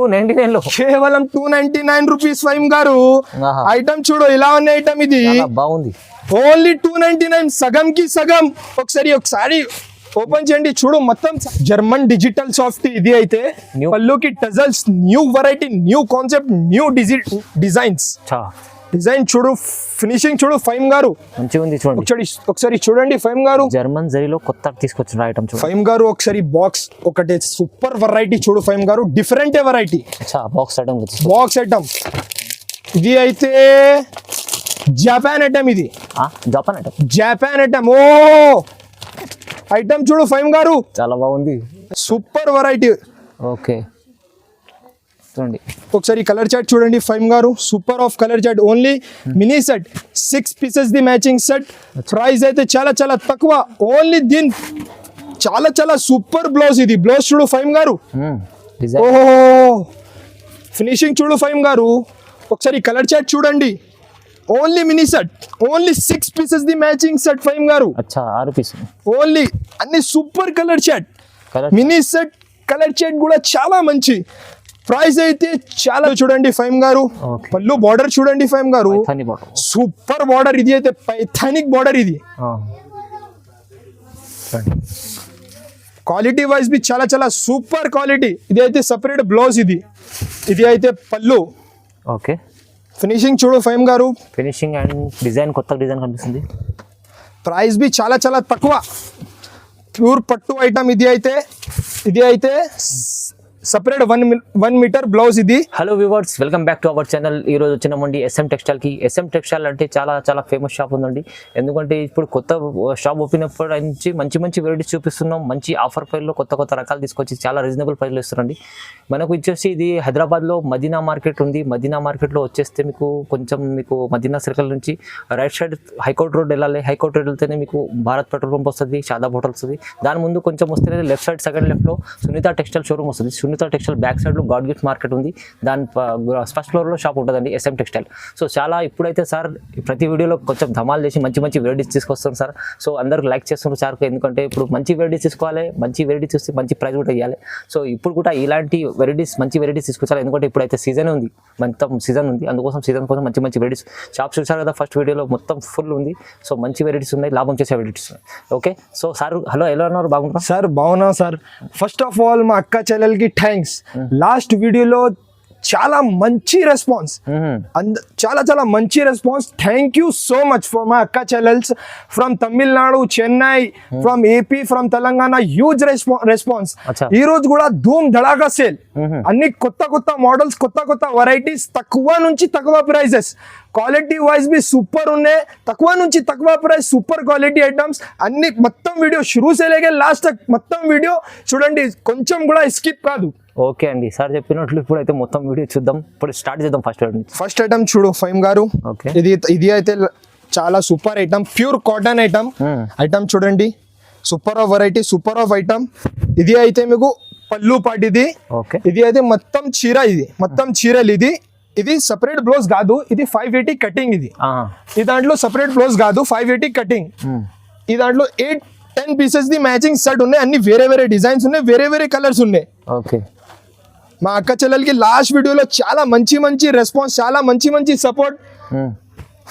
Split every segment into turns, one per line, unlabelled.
299 లో
కేవలం 299 రూపీస్ ఫైమ్ గారు. ఐటమ్ చూడు ఎలా ఉంది ఐటమ్, ఇది
బాగుంది.
ఓన్లీ 299, సగం కి సగం. ఒకసారి ఓపెన్ చేయండి, చూడు మొత్తం జర్మన్ డిజిటల్ సాఫ్ట్. ఇది అయితే పళ్ళుకి tassels, new variety, new concept, new designs. Design చూడు, ఫినిషింగ్ చూడు ఫైమ్ గారు,
మంచిగా ఉంది. చూడండి
ఒకసారి చూడండి ఫైమ్ గారు,
జర్మన్ జరీలో కొత్త తీసుకొచ్చిన ఐటమ్ చూడండి
ఫైమ్ గారు. ఒకసారి బాక్స్ ఒకటే సూపర్ వెరైటీ చూడు ఫైమ్ గారు, డిఫరెంట్ వెరైటీ బాక్స్ ఐటమ్. ఇది అయితే జపాన్ ఐటమ్, ఇది జపాన్ ఐటమ్. ఓ ఐటమ్ చూడు ఫైమ్ గారు,
చాలా బాగుంది,
సూపర్ వెరైటీ.
ఓకే చూడండి
ఒకసారి కలర్ చార్ట్ చూడండి ఫైమ్ గారు, super of colour chart. Only mini set, 6 pieces the matching set. Price అయితే చాలా చాలా తక్కువ. ఓన్లీ దీని చాలా సూపర్ బ్లౌజ్. ఇది బ్లౌజ్ చూడు ఫైమ్ గారు, ఓహో ఫినిషింగ్ చూడు ఫైమ్ గారు. ఒకసారి కలర్ చార్ట్ చూడండి. Only mini set, only 6 pieces the matching set ఫైమ్ గారు.
6 పీసెస్
ఓన్లీ, అన్ని super colour chart. Mini set colour chart కూడా చాలా మంచి. ప్రైస్ అయితే చాలా చూడండి ఫైమ్ గారు. పళ్ళు బార్డర్ చూడండి ఫైమ్ గారు, సూపర్ బార్డర్. ఇది అయితే పైథానిక్ బార్డర్. ఇది క్వాలిటీ వైజ్ బి చాలా సూపర్ క్వాలిటీ. ఇది అయితే సపరేట్ బ్లౌజ్. ఇది అయితే పళ్ళు.
ఓకే
ఫినిషింగ్ చూడు ఫైమ్ గారు,
ఫినిషింగ్ అండ్ డిజైన్, కొత్త డిజైన్ కనిపిస్తుంది.
ప్రైస్ బి చాలా తక్కువ. ప్యూర్ పట్టు ఐటమ్. ఇది అయితే సపరేట్ 1 మీటర్ బ్లౌజ్. ఇది
hello viewers, welcome back to our channel. ఈ రోజు వచ్చినామండి SM టెక్స్టైల్ కి. SM టెక్స్టైల్ అంటే చాలా ఫేమస్ షాప్ ఉందండి. ఎందుకంటే ఇప్పుడు కొత్త షాప్ ఓపెన్ అయినప్పటి నుంచి మంచి వెరైటీస్ చూపిస్తున్నాం. మంచి ఆఫర్ ప్రైస్లో కొత్త రకాలు తీసుకొచ్చి చాలా రీజనబుల్ ప్రైస్లో ఇస్తారండి. మనకు వచ్చేసి ఇది హైదరాబాద్లో మదీనా మార్కెట్ ఉంది. మదీనా మార్కెట్లో వచ్చేస్తే మీకు మదీనా సర్కిల్ నుంచి రైట్ సైడ్ హైకోర్ట్ రోడ్ వెళ్ళాలి. హైకోర్ట్ రోడ్ వెళ్తేనే మీకు భారత్ పెట్రోల్ పంప్ వస్తుంది, షాదాబ్ హోటల్ వస్తుంది. దాని ముందు కొంచెం వస్తేనే లెఫ్ట్ సైడ్ సెకండ్ లెఫ్ట్లో సునీత టెక్స్టైల్ షోరూమ్ వస్తుంది. సునీత టెక్స్టైల్ బ్యాక్ సైడ్లో గాడ్ గిఫ్ట్ మార్కెట్ ఉంది. దాని ఫస్ట్ ఫ్లోర్లో షాప్ ఉంటుందండి SM టెక్స్టైల్. సో చాలా ఇప్పుడైతే సార్ ప్రతి వీడియోలో కొంచెం ధమాల్ చేసి మంచి వెరైటీస్ తీసుకొస్తాం సార్. సో అందరికి లైక్ చేస్తున్నారు సార్, ఎందుకంటే ఇప్పుడు మంచి వెరైటీస్ తీసుకోవాలి, మంచి వెరైటీస్ చూస్తే మంచి ప్రైస్ కూడా ఇవ్వాలి. సో ఇప్పుడు కూడా ఇలాంటి మంచి వెరైటీస్ తీసుకొచ్చాలి. ఎందుకంటే ఇప్పుడైతే సీజన్ ఉంది, మొత్తం సీజన్ ఉంది. అందుకోసం సీజన్ కోసం మంచి వెరైటీస్ షాప్స్ చూసారు కదా ఫస్ట్ వీడియోలో, మొత్తం ఫుల్ ఉంది. సో మంచి వెరైటీస్ ఉన్నాయి, లాభం చేసే వెరైటీస్ ఉన్నాయి. ఓకే సో సార్ హలో, ఎలా ఉన్నారు? బాగుంటారు
సార్? బాగున్నా సార్. ఫస్ట్ ఆఫ్ ఆల్ మా అక్క చెల్లెలకి థ్యాంక్స్. లాస్ట్ వీడియోలో చాలా మంచి రెస్పాన్స్, చాలా మంచి response. Thank you so much for my అక్క చెల్లెల్స్ from Tamil Nadu, Chennai, from AP, from Telangana. Huge response. ఈ రోజు కూడా ధూమ్ ధడాకా సేల్. అన్ని కొత్త మోడల్స్, కొత్త వెరైటీస్, తక్కువ నుంచి తక్కువ ప్రైజెస్. క్వాలిటీ వైజ్ బి సూపర్ ఉన్నాయి. తక్కువ నుంచి తక్కువ ప్రైస్, సూపర్ క్వాలిటీ ఐటమ్స్ అన్ని. మొత్తం వీడియో షురూ సే లేకే లాస్ట్ తక్ మొత్తం వీడియో చూడండి, కొంచెం కూడా స్కిప్ కాదు.
ఓకే అండి, సార్ చెప్పినట్లు ఇప్పుడు అయితే మొత్తం వీడియో చూద్దాం. ఇప్పుడు స్టార్ట్ చేద్దాం.
ఫస్ట్ ఐటమ్ చూడు ఫైమ్ గారు. ఇది అయితే చాలా super item, pure cotton item చూడండి. Super of variety, super of item. ఇది అయితే మీకు పళ్ళు పాటు. ఇది అయితే మొత్తం చీర. ఇది మొత్తం చీరలు. ఇది సపరేట్ బ్లౌజ్ కాదు, ఇది 580 కటింగ్. ఈ దాంట్లో సపరేట్ బ్లౌజ్ కాదు, 580 కటింగ్. ఈ దాంట్లో 8-10 పీసెస్ ది మ్యాచింగ్ సెట్ ఉన్నాయి. అన్ని వేరే డిజైన్స్ ఉన్నాయి, వేరే కలర్స్ ఉన్నాయి.
ఓకే,
మా అక్క చెల్లెలకి లాస్ట్ వీడియోలో చాలా మంచి రెస్పాన్స్, చాలా మంచి సపోర్ట్.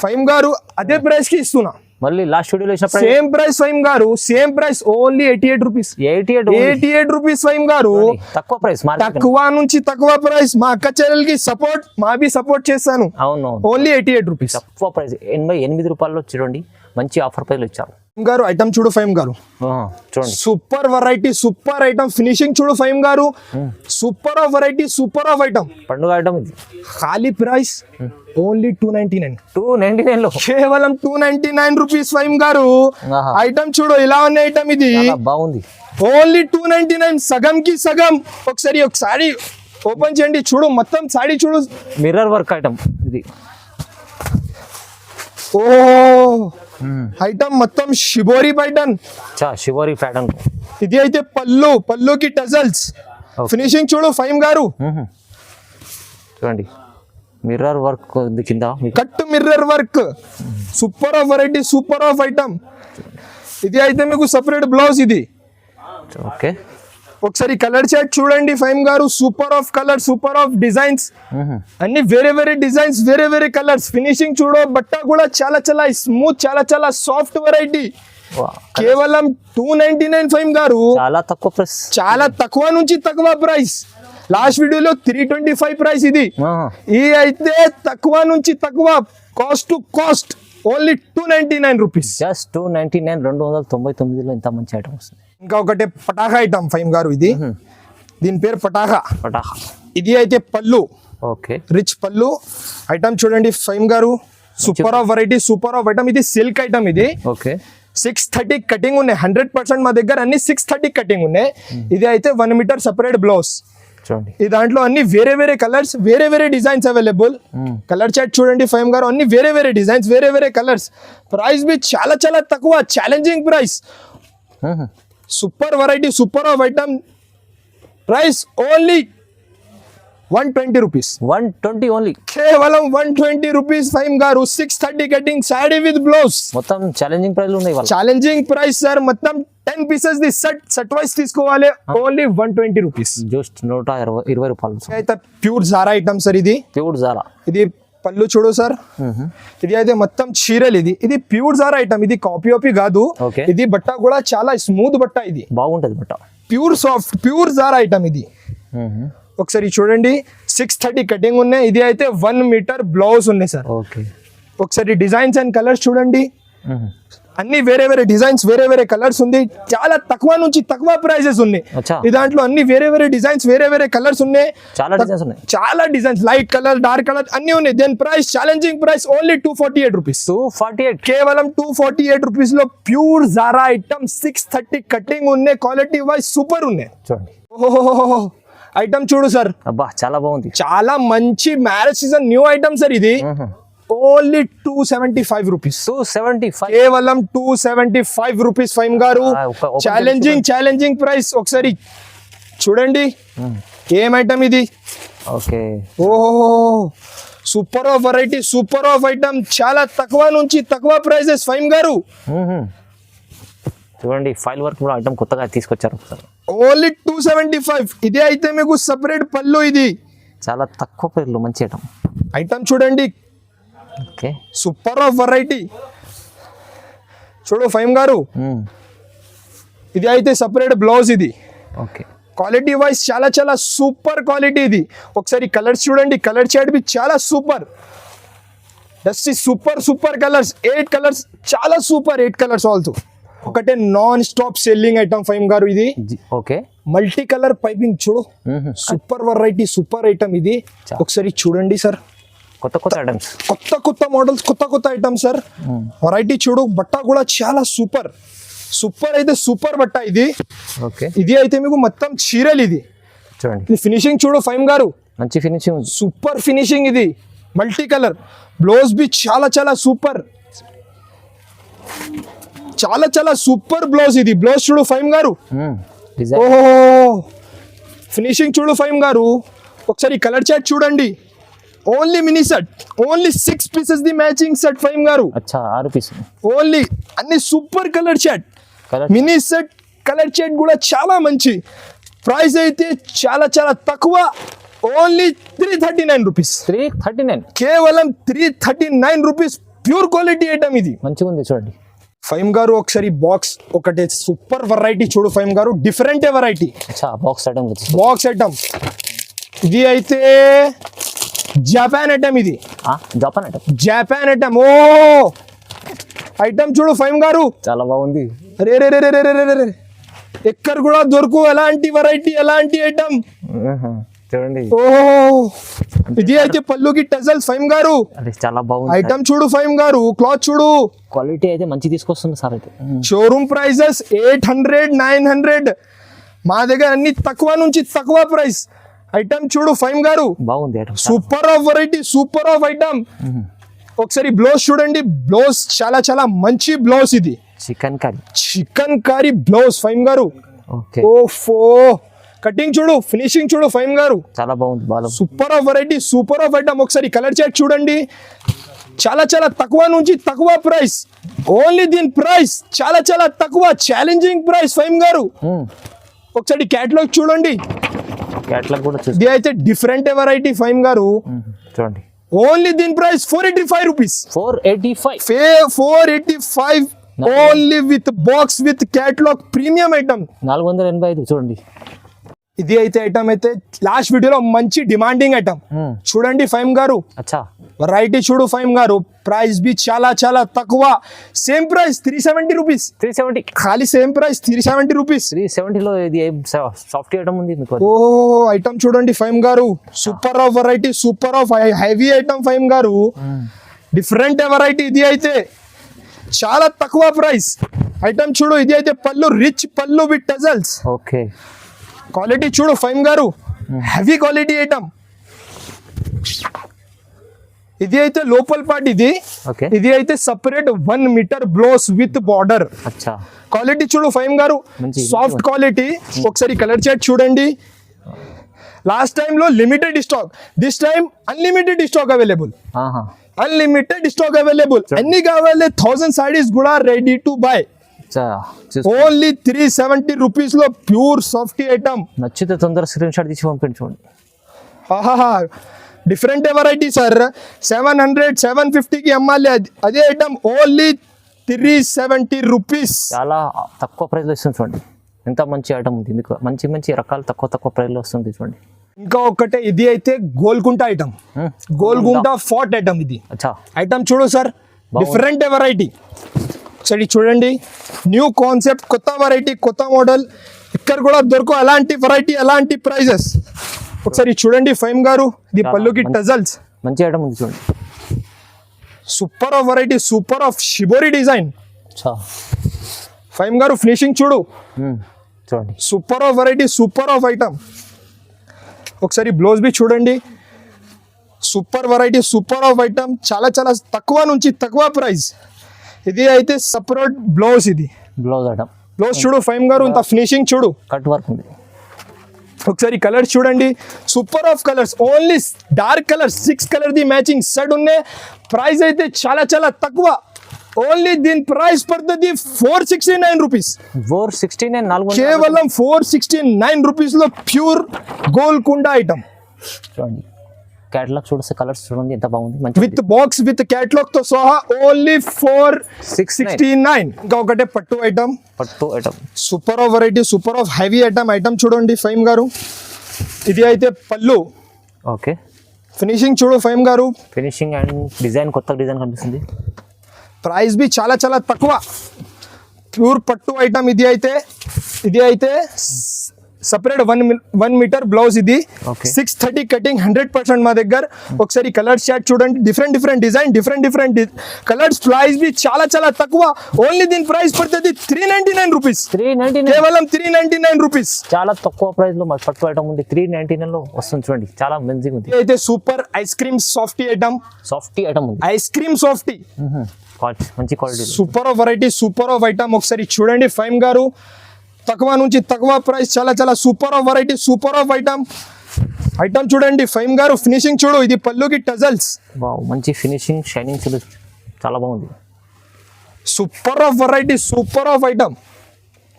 ఫైమ్ గారు అదే ప్రైస్ కి ఇస్తున్నా.
మళ్ళీ లాస్ట్ వీడియోలో
సేమ్ ప్రైస్ ఫైమ్ గారు, same price. Only 88 rupees. 88 rupees ఫైమ్ గారు.
తక్కువ ప్రైస్,
తక్కువ నుంచి తక్కువ ప్రైస్. మా అక్క చెల్లెలకి సపోర్ట్, మావి సపోర్ట్ చేస్తాను.
అవును,
ఓన్లీ 88 రూపీస్.
తక్కువ ప్రైస్, 88 రూపాయల్లో చూడండి. మంచి ఆఫర్ ప్రైస్ ఇచ్చారు
గారు. ఐటమ్ చూడు ఫైమ్ గారు,
చూడండి.
Super variety, super item. Finishing చూడు ఫైమ్ గారు, super of variety, super of item.
పండుగ ఐటమ్ ఇది.
ఖాళీ ప్రైస్ ఓన్లీ 299.
299 లో
కేవలం 299 రూపీస్ ఫైమ్ గారు. ఐటమ్ చూడు ఎలా ఉంది ఐటమ్. ఇది
బాగుంది.
ఓన్లీ 299, సగం కి సగం. ఒకసారి ఓపెన్ చేయండి, చూడు మొత్తం సాడీ చూడు.
మిర్రర్ వర్క్ ఐటమ్ ఇది.
ఓ ఐటమ్ మొత్తం షిబోరి ప్యాటర్న్. ఇది అయితే పళ్ళుకి టజల్స్. ఫినిషింగ్ చూడు ఫైమ్ గారు,
చూడండి. మిర్రర్ వర్క్ కింద
cut mirror work. Super of variety, super of item. ఇది అయితే మీకు సపరేట్ బ్లౌజ్. ఇది
ఓకే,
ఒకసారి కలర్ చార్ట్ చూడండి ఫైమ్ గారు, super of colour, super of designs, అన్ని వేరే వేరే డిజైన్స్, వేరే వేరే కలర్స్. ఫినిషింగ్ చూడో, బట్ట కూడా చాలా చాలా స్మూత్, చాలా చాలా సాఫ్ట్ వెరైటీ. కేవలం 299 ఫైమ్ గారు,
చాలా తక్కువ ప్రైస్,
చాలా తక్కువ నుంచి తక్కువ ప్రైస్. లాస్ట్ వీడియోలో 325 ప్రైస్, ఇది అయితే తక్కువ నుంచి తక్కువ, cost to cost only 299 rupees.
Just 299, 299లో ఇంత మంచి ఐటమ్ వస్తుంది.
ఇంకా ఒకటి పటాకా ఐటమ్ ఫైమ్ గారు, ఇది దీని పేరు పటాకా.
పటాకా
ఇది అయితే పళ్ళు,
ఓకే,
రిచ్ పళ్ళు ఐటమ్ చూడండి ఫైమ్ గారు, super of variety, super of item. ఇది సిల్క్ ఐటమ్, ఇది
ఓకే.
630 కటింగ్ ఉన్నాయి, 100% మా దగ్గర అన్ని 630 కటింగ్ ఉన్నాయి. ఇది అయితే 1 మీటర్ సెపరేట్ బ్లౌజ్
చూడండి.
ఈ దాంట్లో అన్ని వేరే వేరే కలర్స్, వేరే వేరే డిజైన్స్ అవైలబుల్. కలర్ చార్ట్ చూడండి ఫైమ్ గారు, అన్ని వేరే వేరే డిజైన్స్, వేరే వేరే కలర్స్. ప్రైస్ బి చాలా చాలా తక్కువ, challenging price. Super variety, super of item. Price only 120 rupees.
120 only,
కేవలం 120 రూపీస్ ఫైమ్ గారు. 630 కటింగ్, సాడీ విత్ బ్లౌజ్.
మొత్తం ఛాలెంజింగ్ ప్రైస్ ఉన్నాయి వాళ్ళ.
Challenging price sir. మొత్తం 10 పీసెస్ ది సెట్ వైస్ తీసుకోవాలి, ఓన్లీ 120 రూపీస్.
జస్ట్ 120 రూపాయలు.
అయితే ప్యూర్ జారా ఐటమ్ సార్, ఇది
ప్యూర్ జారా.
ఇది పళ్ళు చూడు సార్, ఇది అయితే మొత్తం చీరలు. ఇది ప్యూర్ జారా ఐటమ్, ఇది కాపీ కాదు.
Okay.
ఇది బట్ట కూడా చాలా స్మూత్ బట్ట, ఇది
బాగుంటది బట్ట,
ప్యూర్ సాఫ్ట్, ప్యూర్ జారా ఐటమ్ ఇది. ఒకసారి చూడండి, 630 కటింగ్ ఉన్నాయి. ఇది అయితే 1 మీటర్ బ్లౌజ్ ఉన్నాయి సార్.
ఓకే.
ఒకసారి డిజైన్స్ అండ్ కలర్స్ చూడండి, అన్ని వేరే వేరే డిజైన్స్, వేరే వేరే కలర్స్ ఉంది. చాలా తక్కువ నుంచి తక్కువ ప్రైజెస్ ఉన్నాయి.
అచ్చా.
ఈ దాంట్లో అన్ని వేరే వేరే డిజైన్స్, వేరే వేరే కలర్స్ ఉన్నాయి.
చాలా డిజైన్స్ ఉన్నాయి,
చాలా designs, light colour, dark colour అన్ని ఉన్నాయి. Then price, challenging price only 248 rupees.
248,
కేవలం 248 రూపీస్ లో ప్యూర్ జారా ఐటమ్, 630 కటింగ్ ఉన్నాయి. క్వాలిటీ వైజ్ సూపర్ ఉన్నాయి.
చూడండి.
ఓహో ఐటమ్ చూడు సార్,
అబ్బా చాలా బాగుంది,
చాలా మంచి marriage season new item sir. ఇది ఓన్లీ 275 రూపీస్.
275,
కేవలం 275 రూపీస్ ఫైమ్ గారు. Challenging price. ఒకసారి చూడండి ఏం ఐటమ్ ఇది.
ఓకే.
ఓహో super of variety, super of item. చాలా తక్కువ నుంచి తక్కువ ప్రైజెస్ ఫైమ్ గారు.
చూడండి, ఫైల్ వర్క్ కూడా ఐటమ్ కొత్తగా తీసుకొచ్చారు.
ఓన్లీ 275. ఇది అయితే మీకు సపరేట్ పళ్ళు. ఇది
చాలా తక్కువ పేర్లు, మంచి ఐటమ్.
ఐటమ్ చూడండి,
ఓకే,
సూపర్ ఆఫ్ వెరైటీ. చూడు ఫైమ్ గారు, ఇది అయితే సపరేట్ బ్లౌజ్. ఇది
ఓకే.
క్వాలిటీ వైజ్ చాలా చాలా సూపర్ క్వాలిటీ. ఇది ఒకసారి కలర్స్ చూడండి, కలర్ చార్ట్ బి చాలా super. That's super colours, 8 colours, చాలా సూపర్ 8 కలర్స్ ఆల్సో. ఒకటే నాన్ స్టాప్ సెల్లింగ్ ఐటమ్ ఫైమ్ గారు. ఇది
ఓకే,
మల్టీ కలర్ పైపింగ్ చూడు, సూపర్ వెరైటీ, సూపర్ ఐటమ్. ఇది ఒకసారి చూడండి సార్,
కొత్త ఐటమ్స్,
కొత్త మోడల్స్, కొత్త ఐటమ్ సార్. వెరైటీ చూడు, బట్ట కూడా చాలా సూపర్ అయితే సూపర్ బట్ట ఇది.
ఓకే.
ఇది అయితే మీకు మొత్తం చీరలు. ఇది
చూడండి,
ఫినిషింగ్ చూడు ఫైమ్ గారు,
మంచి ఫినిషింగ్,
సూపర్ ఫినిషింగ్. ఇది మల్టీ కలర్ బ్లౌజ్ బి చాలా చాలా సూపర్, చాలా సూపర్ బ్లౌజ్. ఇది బ్లౌజ్ చూడు ఫైమ్ గారు. ఓహో ఫినిషింగ్ చూడు ఫైమ్ గారు. ఒకసారి కలర్ చార్ట్ చూడండి, only mini set, only 6 pieces the matching set ఫైమ్ గారు.
అచ్చా 6 పీస్
ఓన్లీ, అన్ని super colour chart, mini set colour chart కూడా చాలా మంచి. ప్రైస్ అయితే చాలా చాలా తక్కువ, ఓన్లీ 339 రూపీస్.
339,
కేవలం 339 రూపీస్. Pure quality item. ఇది
మంచిగా ఉంది చూడండి
ఫైమ్ గారు. ఒకసారి బాక్స్ ఒకటే సూపర్ వెరైటీ చూడు ఫైమ్ గారు, డిఫరెంట్ వెరైటీ.
అచ్చా బాక్స్
ఐటమ్. ఇది అయితే జపాన్ ఐటమ్. ఇది జపాన్ ఐటమ్. ఓ ఐటమ్ చూడు ఫైమ్ గారు,
చాలా బాగుంది.
రే ఎక్కడ కూడా దొరుకు ఎలాంటి వెరైటీ, ఎలాంటి ఐటమ్
చూడండి.
ఓ ఇది అయితే పళ్ళుకి టజల్స్ ఫైమ్ గారు.
చాలా బాగుంది
ఐటమ్ చూడు ఫైమ్ గారు, క్లాత్ చూడు,
క్వాలిటీ అయితే మంచి తీసుకొస్తుంది సార్. అయితే
షోరూమ్ ప్రైజెస్ 800, 900. మా దగ్గర అన్ని తక్కువ నుంచి తక్కువ ప్రైస్. ఐటమ్ చూడు ఫైమ్ గారు,
బాగుంది item,
super of variety, super of item. ఒకసారి బ్లౌజ్ చూడండి, బ్లౌజ్ చాలా చాలా మంచి బ్లౌజ్. ఇది చికెన్ కారీ బ్లౌజ్ ఫైమ్ గారు. ఓఫో కటింగ్ చూడు, ఫినిషింగ్ చూడు ఫైమ్ గారు,
చాలా బాగుంది.
Super of variety, super of item. ఒకసారి కలర్ చార్ట్ చూడండి, చాలా చాలా తక్కువ నుంచి తక్కువ ప్రైస్. ఓన్లీ దీని ప్రైస్ చాలా చాలా తక్కువ, ఛాలెంజింగ్ ప్రైస్ ఫైమ్ గారు. ఒకసారి క్యాటలాగ్ చూడండి.
క్యాట్లాగ్ కూడా చూసి
ఇది అయితే డిఫరెంట్ వెరైటీ ఫైమ్ గారు.
చూడండి,
ఓన్లీ దీని price 485 rupees.
485.
485 only with box with catalogue premium item.
485 చూడండి.
ఇది అయితే ఐటమ్ అయితే లాస్ట్ వీడియోలో మంచి డిమాండింగ్ ఐటమ్. చూడండి ఫైమ్ గారు,
అచ్చా
వెరైటీ చూడు ఫైమ్ గారు. ప్రైస్ బి చాలా చాలా తక్కువ. Same price 370 rupees.
370.
ఖాళీ సేమ్ ప్రైస్ 370 రూపీస్.
370లో ఇది సాఫ్ట్ ఐటమ్ ఉంది మీకు.
ఓ ఐటమ్ చూడండి ఫైమ్ గారు, super of variety, super of heavy item ఫైమ్ గారు. డిఫరెంట్ వెరైటీ ఇది అయితే చాలా తక్కువ ప్రైస్ ఐటమ్ చూడు. ఇది అయితే పళ్ళు రిచ్ పళ్ళు విత్ టజల్స్.
ఓకే,
క్వాలిటీ చూడు ఫైమ్ గారు, హెవీ క్వాలిటీ ఐటమ్. ఇది అయితే లోపల పార్ట్ ఇది.
ఓకే,
ఇది అయితే separate 1 metre blouse with border.
అచ్చా
క్వాలిటీ చూడు ఫైమ్ గారు,
మంచి
సాఫ్ట్ క్వాలిటీ. ఒకసారి కలర్ చార్ట్ చూడండి. లాస్ట్ టైం లో limited stock, this time unlimited stock available.
ఆహా,
అన్లిమిటెడ్ స్టాక్ అవైలబుల్. ఎన్ని కావాలి 1000 సారీస్ కూడా రెడీ టు బై.
అచ్చా
ఓన్లీ 370 రూపీస్ లో ప్యూర్ సాఫ్ట్ ఐటమ్.
నచ్చితే తొందరగా స్క్రీన్ షాట్ తీసి పంపించండి. చూడండి,
ఆహాహా, డిఫరెంట్ వెరైటీ సార్. 700 750కి అమ్మాలి అదే ఐటమ్. Only 370 rupees.
చాలా తక్కువ ప్రైస్లో ఇస్తుంది. చూడండి ఎంత మంచి ఐటమ్ ఉంది మీకు. మంచి మంచి రకాలు తక్కువ ప్రైస్లో వస్తుంది. చూడండి,
ఇంకా ఒకటే ఇది అయితే గోల్కుంట ఐటమ్. గోల్కుంట ఫార్ట్ ఐటమ్ ఇది.
అచ్చా
ఐటమ్ చూడు సార్, డిఫరెంట్ వెరైటీ. ఒకసారి చూడండి, న్యూ కాన్సెప్ట్, కొత్త వెరైటీ, కొత్త మోడల్. ఇక్కడ కూడా దొరకవు అలాంటి వెరైటీ, అలాంటి ప్రైజెస్. ఒకసారి చూడండి ఫైమ్ గారు, ఇది పళ్ళుకి టజల్స్.
మంచి ఐటమ్ ఉంది. చూడండి,
super of variety, super of shibori design.
అచ్చా
ఫైమ్ గారు ఫినిషింగ్ చూడు,
చూడండి,
super of variety, super of item. ఒకసారి బ్లౌజ్ బి చూడండి, super variety, super of item. చాలా చాలా తక్కువ నుంచి తక్కువ ప్రైస్. ఇది అయితే సపరేట్ బ్లౌజ్. ఇది
బ్లౌజ్ ఐటమ్.
బ్లౌజ్ చూడు ఫైమ్ గారు, ఇంత ఫినిషింగ్ చూడు,
కట్ వర్క్ ఉంది.
ఒకసారి కలర్స్ చూడండి, super of colours. Only dark colours 6 colour the matching set ఉన్నాయి. ప్రైస్ అయితే చాలా చాలా తక్కువ. ఓన్లీ దీని ప్రైస్ పడుతుంది 469 రూపీస్.
469.
కేవలం 469 రూపీస్ లో ప్యూర్ గోల్కొండ ఐటమ్.
చూడండి, క్యాటలాగ్ చూస్తే కలర్స్ చూడండి ఎంత బాగుంది. మంచి
విత్ బాక్స్ విత్ క్యాటలాగ్ తో సహా ఓన్లీ 469. ఇంకా ఒకటే పట్టు ఐటమ్,
పట్టు item.
Super of variety, super of heavy item. Item చూడండి ఫైమ్ గారు, ఇది అయితే పళ్ళు.
ఓకే,
ఫినిషింగ్ చూడు ఫైమ్ గారు,
ఫినిషింగ్ అండ్ డిజైన్, కొత్త డిజైన్ కనిపిస్తుంది.
ప్రైస్ బి చాలా చాలా తక్కువ. ప్యూర్ పట్టు ఐటమ్. ఇది అయితే సపరేట్ 1 మీటర్ బ్లౌజ్. ఇది
Okay.
630 కటింగ్ 100% మా దగ్గర. ఒకసారి కలర్ చార్ట్ చూడండి, different design, different colours. Price బి చాలా చాలా తక్కువ. ఓన్లీ దీని ప్రైస్ పడుతుంది 399 రూపీస్.
399.
కేవలం 399 రూపీస్.
చాలా తక్కువ ప్రైస్ లో మాకు పట్టు ఐటమ్ ఉంది. 399 లో వస్తుంది. చూడండి, చాలా మంచిగా ఉంది.
ఇది అయితే super ice cream softy item.
Soft item ఉంది.
ఐస్ క్రీమ్ సాఫ్టీ,
మంచి quality.
Super of variety, super of item. ఒకసారి చూడండి ఫైమ్ గారు, తక్కువ నుంచి తక్కువ ప్రైస్, చాలా చాలా super of variety, super of item. Item చూడండి ఫైమ్ గారు, ఫినిషింగ్ చూడు, ఇది పళ్ళుకి టజల్స్.
వావ్, మంచి ఫినిషింగ్, షైనింగ్ చూడు, చాలా బాగుంది.
Super of variety, super of item.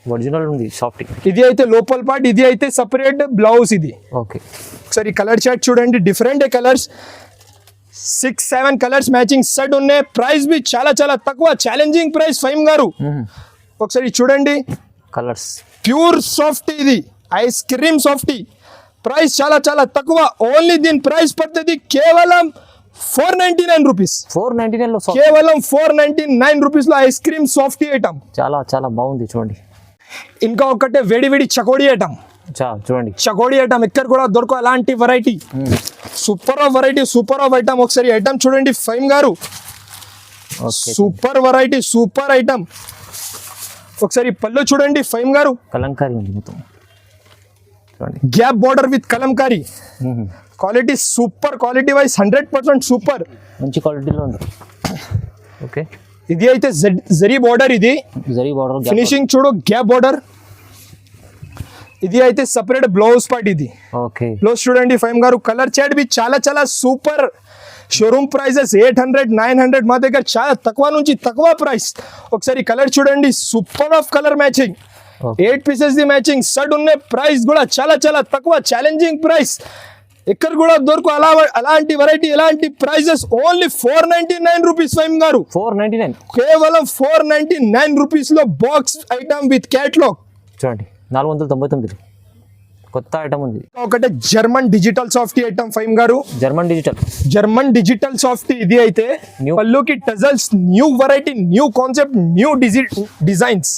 Original ఉంది సాఫ్ట్.
ఇది అయితే లోపల పార్ట్, ఇది అయితే సపరేట్ బ్లౌజ్. ఇది
ఓకే,
ఒకసారి కలర్ చార్ట్ చూడండి, different colours, 6-7 colours matching set ఉన్నాయి. ప్రైస్ బి చాలా చాలా తక్కువ, ఛాలెంజింగ్ ప్రైస్ ఫైమ్ గారు. ఒకసారి చూడండి,
కలర్స్
ప్యూర్ సాఫ్టీ, ఇది ఐస్ క్రీమ్ సాఫ్టీ. ప్రైస్ చాలా చాలా తక్కువ. ఓన్లీ దీని ప్రైస్ పడుతుంది కేవలం 499 రూపీస్.
499 లో soft.
కేవలం 499 రూపీస్ లో ఐస్ క్రీమ్ సాఫ్టీ ఐటమ్.
చాలా చాలా బాగుంది. చూడండి,
ఇంకా ఒకటే వేడి చకోడీ ఐటమ్.
చూడండి,
చకోడీ ఐటమ్ ఇక్కడ కూడా దొరకవు అలాంటి variety. Super of variety, super of item. ఒకసారి ఐటమ్ చూడండి ఫైమ్ గారు, సూపర్ వెరైటీ, సూపర్ ఐటమ్. ఒకసారి పళ్ళు చూడండి ఫైమ్ గారు,
కలంకారీ ఉంది మొత్తం. చూడండి,
gap border with Kalamkari. Quality super, quality wise 100% super,
మంచి క్వాలిటీలో ఉంది. ఓకే,
ఇది అయితే జరీ బార్డర్. ఇది
జరీ బార్డర్,
ఫినిషింగ్ చూడు, గ్యాప్ బార్డర్. ఇది అయితే సపరేట్ బ్లౌజ్ పార్ట్. ఇది
ఓకే,
బ్లౌజ్ చూడండి ఫైమ్ గారు. కలర్ చార్ట్ బి చాలా చాలా సూపర్. షోరూమ్ ప్రైజెస్ 800 900, మా దగ్గర చాలా తక్కువ నుంచి తక్కువ ప్రైస్. ఒకసారి కలర్ చూడండి, super of colour matching.
Okay.
8 pieces the matching set ఉన్నాయి. ప్రైస్ కూడా చాలా చాలా తక్కువ, ఛాలెంజింగ్ ప్రైస్. ఎక్కడ కూడా దొరకు అలాంటి వెరైటీ, ఎలాంటి ప్రైజెస్. ఓన్లీ 499 రూపీస్ ఫైమ్ గారు.
499
కేవలం 499 రూపీస్ లో బాక్స్ ఐటమ్ విత్ క్యాట్లాగ్.
చూడండి 499 కొత్త ఐటమ్ ఉంది.
ఒకటే జర్మన్ డిజిటల్ సాఫ్టీ ఐటమ్ ఫైమ్ గారు.
జర్మన్
డిజిటల్ సాఫ్టీ ఇది అయితే
New.
పళ్ళుకి tassels, new variety, new concept, new designs.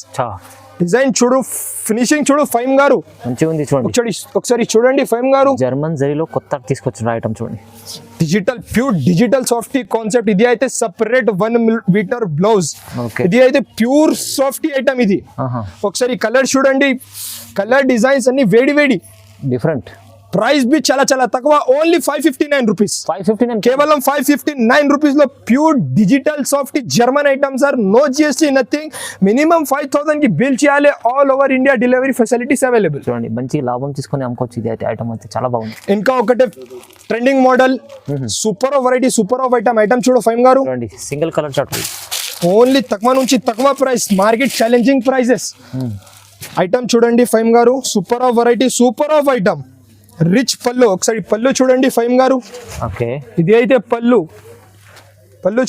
Design చూడు, ఫినిషింగ్ చూడు ఫైమ్ గారు,
మంచిగా ఉంది. చూడండి
ఒకసారి చూడండి ఫైమ్ గారు.
జర్మన్ జరీలో కొత్త తీసుకొచ్చిన ఐటమ్ చూడండి.
Pure digital softy concept. ఇది అయితే సపరేట్ 1 మీటర్ బ్లౌజ్.
Okay.
ఇది అయితే ప్యూర్ సాఫ్టీ ఐటమ్ ఇది. ఒకసారి కలర్ చూడండి, కలర్ డిజైన్స్ అన్ని వేడి వేడి.
డిఫరెంట్.
ప్రైస్ బి చాలా చాలా తక్కువ. Only 559 rupees.
559
కేవలం 559 రూపీస్ లో pure digital softy German item sir. No GST, nothing. Minimum 5000 కి బిల్ చేయాలి. All over India delivery facilities available.
చూడండి మంచి లాభం తీసుకొని అమ్ముకోవచ్చు. ఇది అయితే ఐటమ్ అయితే చాలా బాగుంది.
ఇంకా ఒకటే trending model, super of variety, super of item చూడు ఫైమ్ గారు.
చూడండి సింగిల్ కలర్ చార్ట్.
ఓన్లీ తక్కువ నుంచి తక్కువ price, market challenging prices. Item చూడండి ఫైమ్ గారు. Super of variety, super of item. Rich పళ్ళు. ఒకసారి పళ్ళు చూడండి ఫైమ్ గారు.
ఓకే.
ఇది అయితే పళ్ళు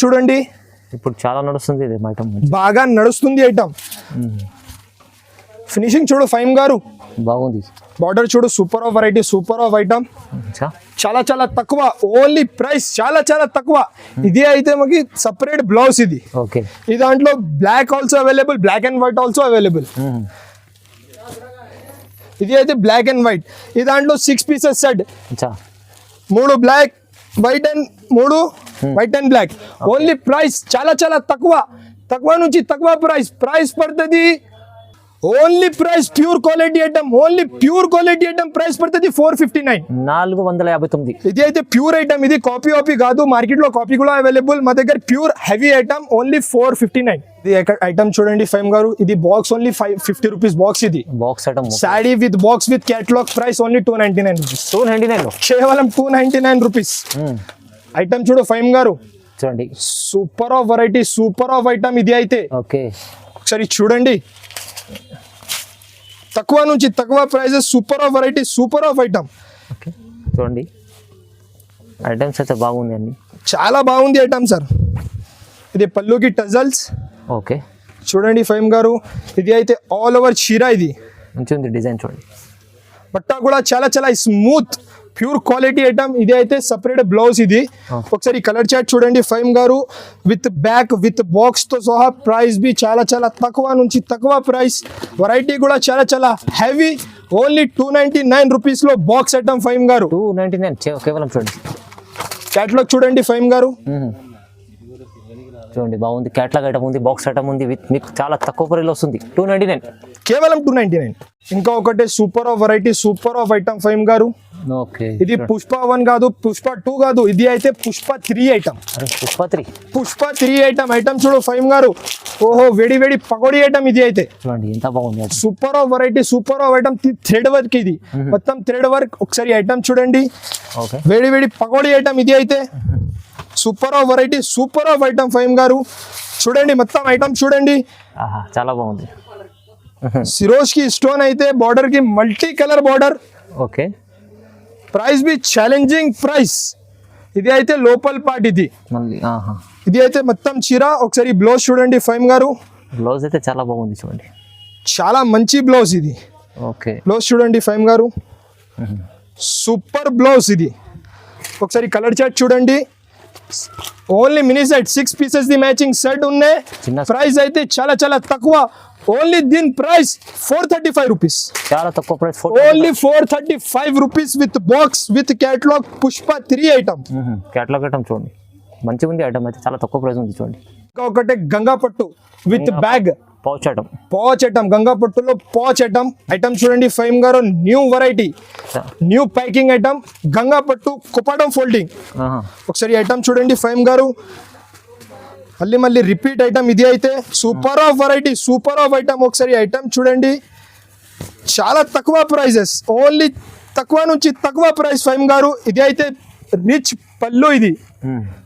చూడండి.
ఇప్పుడు చాలా నడుస్తుంది ఇది ఐటమ్.
బాగా నడుస్తుంది ఐటమ్. ఫినిషింగ్ చూడు ఫైమ్ గారు,
బాగుంది.
బార్డర్ చూడు, super of variety, super of item. చాలా చాలా తక్కువ. ఓన్లీ ప్రైస్ చాలా చాలా తక్కువ. ఇది అయితే మనకి సపరేట్ బ్లౌజ్ ఇది.
ఓకే.
ఈ దాంట్లో black also available, black and white also available. ఇది అయితే బ్లాక్ అండ్ వైట్. ఈ దాంట్లో 6 pieces set. 3 black, white and 3 white and black. Only price చాలా చాలా తక్కువ నుంచి తక్కువ ప్రైస్ పడుతుంది. Only price pure quality item, only pure quality item price పడుతుంది 459.
459.
ఇది అయితే ప్యూర్ ఐటమ్. ఇది కాపీ కాదు. మార్కెట్ లో కాపీ కూడా అవైలబుల్. మా దగ్గర ప్యూర్ హెవీ ఐటమ్ ఓన్లీ 459. ఇది ఐటమ్ చూడండి ఫైమ్ గారు. ఇది బాక్స్ ఓన్లీ 550 రూపీస్ బాక్స్. ఇది
box item.
Sari with box with catalogue. Price only 299 rupees.
299
కేవలం 299 రూపీస్. ఐటమ్ చూడు ఫైమ్ గారు.
చూడండి
super of variety, super of item. ఇది అయితే
ఓకే.
ఒకసారి చూడండి. తక్కువ నుంచి తక్కువ prices, super of variety, super of item.
Okay. చూడండి ఐటమ్స్ అయితే బాగుంది అండి,
చాలా బాగుంది ఐటమ్ సార్. ఇది పళ్ళుకి టజల్స్.
ఓకే.
చూడండి ఫైమ్ గారు. ఇది అయితే ఆల్ ఓవర్ చీర. ఇది
మంచిగా ఉంది డిజైన్. చూడండి
బట్ట కూడా చాలా చాలా స్మూత్, ప్యూర్ క్వాలిటీ ఐటమ్. ఇది అయితే సపరేట్ బ్లౌజ్. ఇది ఒకసారి కలర్ చార్ట్ చూడండి ఫైమ్ గారు. విత్ బ్యాక్ విత్ బాక్స్ తో సహా. ప్రైస్ బి చాలా చాలా తక్కువ నుంచి తక్కువ ప్రైస్. వెరైటీ కూడా చాలా చాలా హెవీ. ఓన్లీ 299 రూపీస్ లో బాక్స్ ఐటమ్ ఫైమ్ గారు.
299 కేవలం. చూడండి
క్యాటలాగ్ చూడండి ఫైమ్ గారు.
చూడండి బాగుంది. క్యాటలాగ్ ఐటమ్ ఉంది, బాక్స్ ఐటమ్ ఉంది. మీకు చాలా తక్కువ ప్రైస్ వస్తుంది. 299
కేవలం 299. ఇంకా ఒకటే super of variety, super of item ఫైమ్ గారు.
ఓకే.
ఇది పుష్ప 1 కాదు, పుష్ప 2 కాదు. ఇది అయితే Pushpa 3 item. Pushpa 3 item. Item చూడు ఫైమ్ గారు. ఓహో, వేడి వేడి పకోడీ ఐటమ్. ఇది అయితే
చూడండి ఎంత బాగుంది.
Super of variety, super of item. Thread work. ఇది మొత్తం థ్రెడ్ వర్క్. ఒకసారి ఐటమ్ చూడండి. వేడి వేడి పకోడీ ఐటమ్. ఇది అయితే super of variety, super of item ఫైమ్ గారు. చూడండి మొత్తం ఐటమ్ చూడండి.
చాలా బాగుంది.
సిరోజ్ కి స్టోన్ అయితే బార్డర్ కి multi colour border.
Okay.
Price be challenging price. ఇది అయితే లోపల్ పార్ట్. ఇది ఇది అయితే మొత్తం చీర. ఒకసారి బ్లౌజ్ చూడండి ఫైమ్ గారు.
బ్లౌజ్ అయితే చాలా బాగుంది. చూడండి
చాలా మంచి బ్లౌజ్ ఇది.
ఓకే.
బ్లౌజ్ చూడండి ఫైమ్ గారు. సూపర్ బ్లౌజ్ ఇది. ఒకసారి కలర్ చార్ట్ చూడండి. Only mini set 6 pieces the matching set ఉన్నాయి. ప్రైస్ అయితే చాలా చాలా తక్కువ. ఓన్లీ దీని ప్రైస్ 435 రూపీస్.
చాలా తక్కువ price.
Only 435 rupees with box with catalogue. Pushpa 3 item.
Catalogue item చూడండి మంచిగా ఉంది. ఐటమ్ అయితే చాలా తక్కువ ప్రైస్ ఉంది. చూడండి
ఇంకా ఒకటే గంగా పట్టు with bag.
Pouch item.
Ganga పట్టులో పౌచ్ ఐటమ్. ఐటమ్ చూడండి ఫైమ్ గారు. New variety, new packing item. Ganga పట్టు కుపాటం ఫోల్డింగ్. ఒకసారి ఐటమ్ చూడండి ఫైమ్ గారు. మళ్ళీ రిపీట్ ఐటమ్. ఇది అయితే super of variety, super of item. ఒకసారి ఐటమ్ చూడండి. చాలా తక్కువ ప్రైజెస్. ఓన్లీ తక్కువ నుంచి తక్కువ ప్రైస్ ఫైమ్ గారు. ఇది అయితే రిచ్ పళ్ళు. ఇది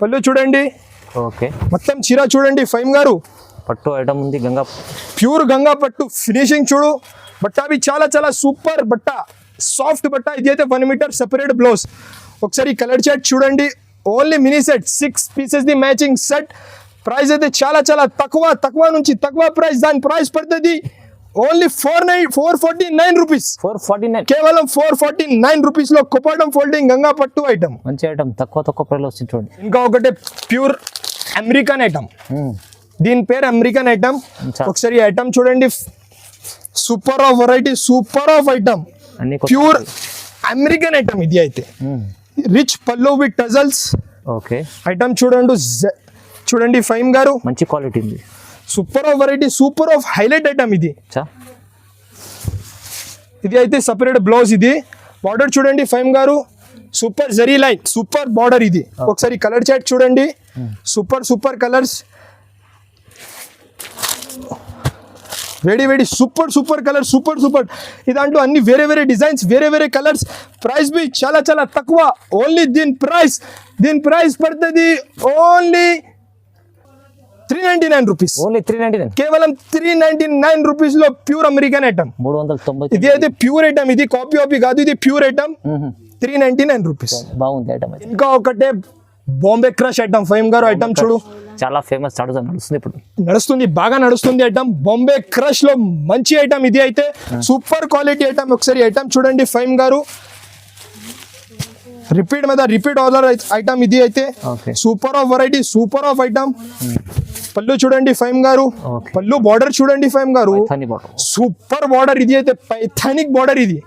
పళ్ళు చూడండి.
ఓకే.
మొత్తం చీర చూడండి ఫైమ్ గారు.
పట్టు ఐటమ్ ఉంది గంగా
ప్యూర్ గంగా పట్టు ఫినిషింగ్ చూడు బట్ట అవి చాలా చాలా సూపర్ బట్ట సాఫ్ట్ బట్ట ఇది అయితే 1 మీటర్ సెపరేట్ బ్లౌజ్ ఒకసారి కలర్ చార్ట్ చూడండి only mini set 6 pieces the matching set price అయితే చాలా చాలా తక్కువ నుంచి తక్కువ ప్రైస్ దాని ప్రైస్ పడుతుంది ఓన్లీ 449 రూపీస్
449
కేవలం 449 రూపీస్ లో కుప్పడం ఫోల్డింగ్ గంగా పట్టు ఐటమ్
మంచి ఐటమ్ తక్కువ ప్రైస్ వస్తుంది చూడండి
ఇంకా ఒకటి ప్యూర్ అమెరికన్ ఐటమ్ దీని పేరు అమెరికన్ ఐటమ్ ఒకసారి ఐటమ్ చూడండి super of variety super of item
అన్ని
ప్యూర్ అమెరికన్ ఐటమ్ ఇది అయితే rich pallu with tassels
okay
item చూడండి ఫైమ్ గారు
మంచి క్వాలిటీ ఉంది
super of variety super of highlight item ఇది ఇది అయితే సపరేట్ బ్లౌజ్ ఇది బార్డర్ చూడండి ఫైమ్ గారు super zari line super border ఇది ఒకసారి కలర్ చార్ట్ చూడండి సూపర్ కలర్స్ వేడి సూపర్ కలర్ సూపర్ ఇదాంట్లో అన్ని వేరే డిజైన్స్ వేరే కలర్స్ ప్రైస్ బి చాలా చాలా తక్కువ ఓన్లీ దీని ప్రైస్ పడుతుంది ఓన్లీ 399 రూపీస్
ఓన్లీ 399
కేవలం 399 రూపీస్ లో ప్యూర్ అమెరికన్ ఐటమ్
390
ఇది అయితే ప్యూర్ ఐటమ్ ఇది కాపీ కాదు ఇది ప్యూర్ ఐటమ్ 399 రూపీస్
బాగుంది ఐటమ్ అయితే
ఇంకా ఒకటే బాంబే క్రష్ ఐటమ్ ఫైమ్ గారు ఐటమ్ చూడు
చాలా ఫేమస్ నడుస్తుంది ఇప్పుడు
బాగా నడుస్తుంది ఐటమ్ బాంబే క్రష్ లో మంచి ఐటమ్ ఇది అయితే సూపర్ క్వాలిటీ ఐటమ్ ఒకసారి ఐటమ్ చూడండి ఫైమ్ గారు రిపీట్ ఆర్డర్ ఐటమ్ ఇది అయితే super of variety super of item పళ్ళు చూడండి ఫైమ్ గారు పళ్ళు బార్డర్ చూడండి ఫైమ్ గారు సూపర్ బార్డర్ ఇది అయితే పైథానిక్ బార్డర్ ఇది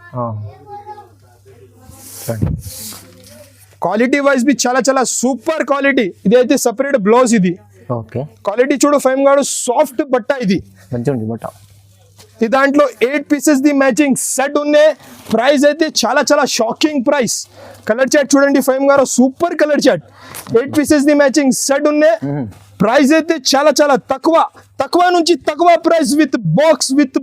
క్వాలిటీ వైజ్ బి చాలా చాలా సూపర్ క్వాలిటీ ఇది అయితే సపరేట్ బ్లౌజ్ ఇది
ఓకే
క్వాలిటీ చూడు ఫైమ్ గారు సాఫ్ట్ బట్ట ఇది
మంచిగా బట్ట
ఈ దాంట్లో 8 పీసెస్ ది మ్యాచింగ్ సెట్ ఉన్నాయి ప్రైస్ అయితే చాలా చాలా షాకింగ్ ప్రైస్ కలర్ చార్ట్ చూడండి ఫైమ్ గారు super colour chart 8 pieces the matching set ఉన్నాయి ప్రైస్ అయితే చాలా చాలా తక్కువ నుంచి తక్కువ price with box with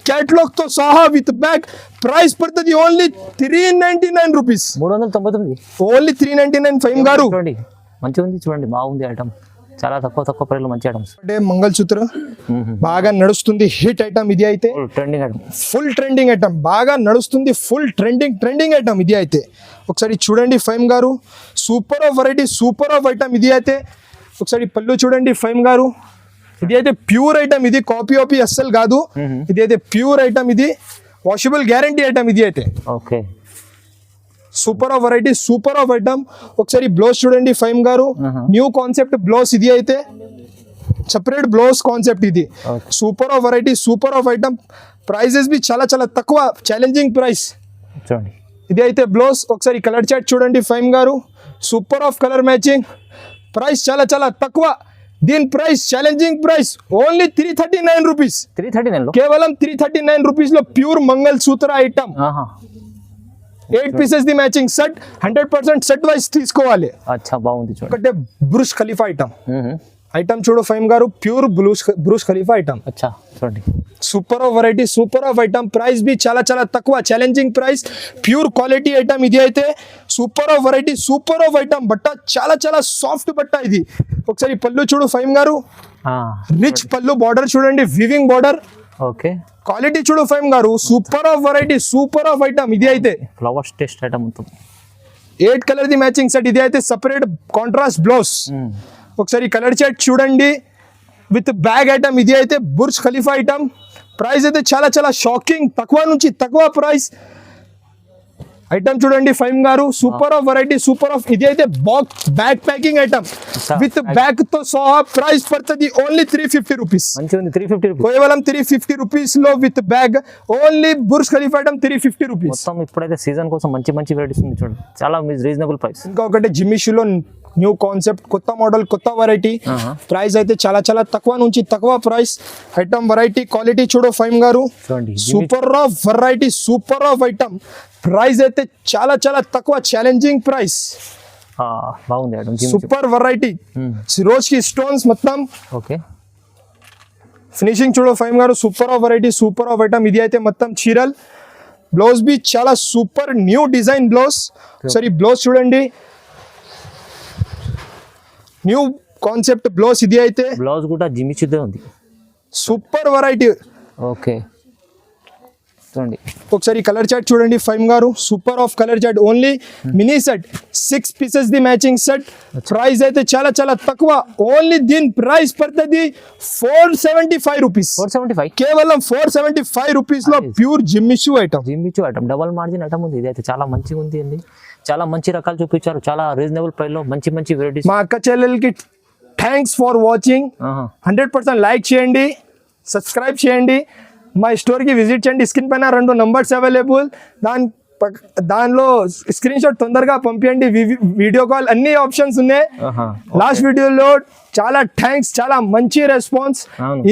catalogue తో సహా విత్ బ్యాగ్ ప్రైస్ పడుతుంది ఓన్లీ 399 రూపీస్
399
ఓన్లీ 399 ఫైమ్ గారు
చూడండి మంచిగా ఉంది చూడండి బాగుంది ఐటమ్ చాలా తక్కువ ప్రైస్ లో మంచి ఐటమ్స్
అంటే మంగళసూత్ర బాగా నడుస్తుంది హిట్ ఐటమ్ ఇది అయితే
trending item
full trending item బాగా నడుస్తుంది ఫుల్ ట్రెండింగ్ ఐటమ్ ఇది అయితే ఒకసారి చూడండి ఫైమ్ గారు super of variety super of item ఇది అయితే ఒకసారి పళ్ళు చూడండి ఫైమ్ గారు ఇది అయితే ప్యూర్ ఐటమ్ ఇది కాపీ అస్సలు కాదు ఇది అయితే ప్యూర్ ఐటమ్ ఇది వాషబుల్ గ్యారంటీ ఐటమ్ ఇది అయితే
okay
super of variety super of item ఒకసారి బ్లౌజ్ చూడండి ఫైమ్ గారు న్యూ కాన్సెప్ట్ బ్లౌజ్ ఇది అయితే సెపరేట్ బ్లౌజ్ కాన్సెప్ట్ ఇది super of variety super of item prices బి చాలా చాలా తక్కువ ఛాలెంజింగ్ ప్రైస్
చూడండి
ఇది అయితే బ్లౌజ్ ఒకసారి కలర్ చార్ట్ చూడండి ఫైమ్ గారు super of colour matching price చాలా చాలా తక్కువ దీని price challenging price only 339 rupees
339
కేవలం 339 రూపీస్ లో pure mangalsutra item 8 pieces the matching set 100% set wise తీసుకోవాలి
అచ్చా బాగుంది చూడండి
ఒకటే బ్రూస్ ఖలీఫా ఐటమ్ చూడు ఫైమ్ గారు ప్యూర్ బ్రూస్ ఖలీఫా ఐటమ్
అచ్చా చూడండి
super of variety super of item price బి చాలా చాలా తక్కువ challenging price pure quality item ఇది అయితే super of variety super of item బట్ట చాలా చాలా సాఫ్ట్ బట్ట ఇది ఒకసారి పళ్ళు చూడు ఫైమ్ గారు రిచ్ పళ్ళు బార్డర్ చూడండి వివింగ్ బార్డర్
ఓకే
క్వాలిటీ చూడు ఫైమ్ గారు super of variety super of item ఇది అయితే
ఫ్లవర్స్ టేస్ట్ ఐటమ్ ఉంటుంది
8 కలర్ ది మ్యాచింగ్ సెట్ ఇది అయితే సపరేట్ కాంట్రాస్ట్ బ్లౌజ్ ఒకసారి కలర్ చార్ట్ చూడండి విత్ బ్యాగ్ ఐటమ్ ఇది అయితే బుర్జ్ ఖలీఫా ఐటమ్ ప్రైస్ అయితే చాలా చాలా షాకింగ్ తక్కువ నుంచి తక్కువ ప్రైస్ ఐటమ్ చూడండి ఫైమ్ గారు super of variety super of ఇది అయితే bag packing item with bag తో సహా ప్రైస్ పడుతుంది ఓన్లీ 350 రూపీస్ కేవలం 350 రూపీస్ లో with bag only Burj Khalifa item 350 rupees
మొత్తం ఇప్పుడైతే సీజన్ కోసం మంచి వెరైటీస్ ఉంది చూడండి చాలా రీజనబుల్ ప్రైస్
ఇంకా ఒకటి జిమ్మిషులో న్యూ కాన్సెప్ట్ కొత్త మోడల్ కొత్త వెరైటీ ప్రైస్ అయితే చాలా చాలా తక్కువ నుంచి తక్కువ ప్రైస్ ఐటమ్ వెరైటీ క్వాలిటీ చూడు ఫైమ్ గారు super of variety super of item price అయితే చాలా చాలా తక్కువ ఛాలెంజింగ్ ప్రైస్
బాగుంది
సూపర్ వెరైటీ సిరోజ్ కి స్టోన్స్ మొత్తం
ఓకే
ఫినిషింగ్ చూడు ఫైమ్ గారు super of variety super of item ఇది అయితే మొత్తం చీరల్ బ్లౌజ్ బి చాలా సూపర్ న్యూ డిజైన్ బ్లౌజ్ సరే బ్లౌజ్ చూడండి న్యూ కాన్సెప్ట్ బ్లౌజ్ ఇది అయితే
బ్లౌజ్ కూడా జిమిచుదే ఉంది
సూపర్ వెరైటీ.
ఓకే చూడండి
ఒకసారి కలర్ చార్ట్ చూడండి ఫైమ్ గారు, super of colour chart. Only mini set 6 pieces the matching set. Price అయితే చాలా చాలా తక్కువ. ఓన్లీ దీని ప్రైస్ పడుతుంది 475 రూపీస్.
475
కేవలం 475 రూపీస్ లో pure Jimmy Choo item.
Jimmy Choo item, double margin item ఉంది. ఇది అయితే చాలా మంచిగా ఉంది అండి. చాలా మంచి రకాలు చూపించారు, చాలా రీజనబుల్ ప్రైస్ లో మంచి మంచి వెరైటీస్.
మా అక్క చెల్లెలకి థ్యాంక్స్ ఫర్ వాచింగ్. 100% లైక్ చేయండి, సబ్స్క్రైబ్ చేయండి, మా స్టోర్కి విజిట్ చేయండి. స్క్రీన్ పైన 2 నంబర్స్ అవైలబుల్, దానిలో స్క్రీన్ షాట్ తొందరగా పంపించండి. వీడియో కాల్ అన్ని ఆప్షన్స్ ఉన్నాయి. లాస్ట్ వీడియోలో చాలా థ్యాంక్స్, చాలా మంచి రెస్పాన్స్.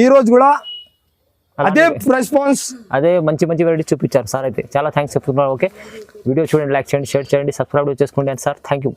ఈ రోజు కూడా అదే రెస్పాన్స్,
అదే మంచి మంచి వెరైటీస్ చూపించారు సార్. అయితే చాలా థ్యాంక్స్ చెప్తున్నారు. ఓకే, వీడియో చూడండి, లైక్ చేయండి, షేర్ చేయండి, సబ్స్క్రైబ్ చేసుకోండి సార్. Thank you.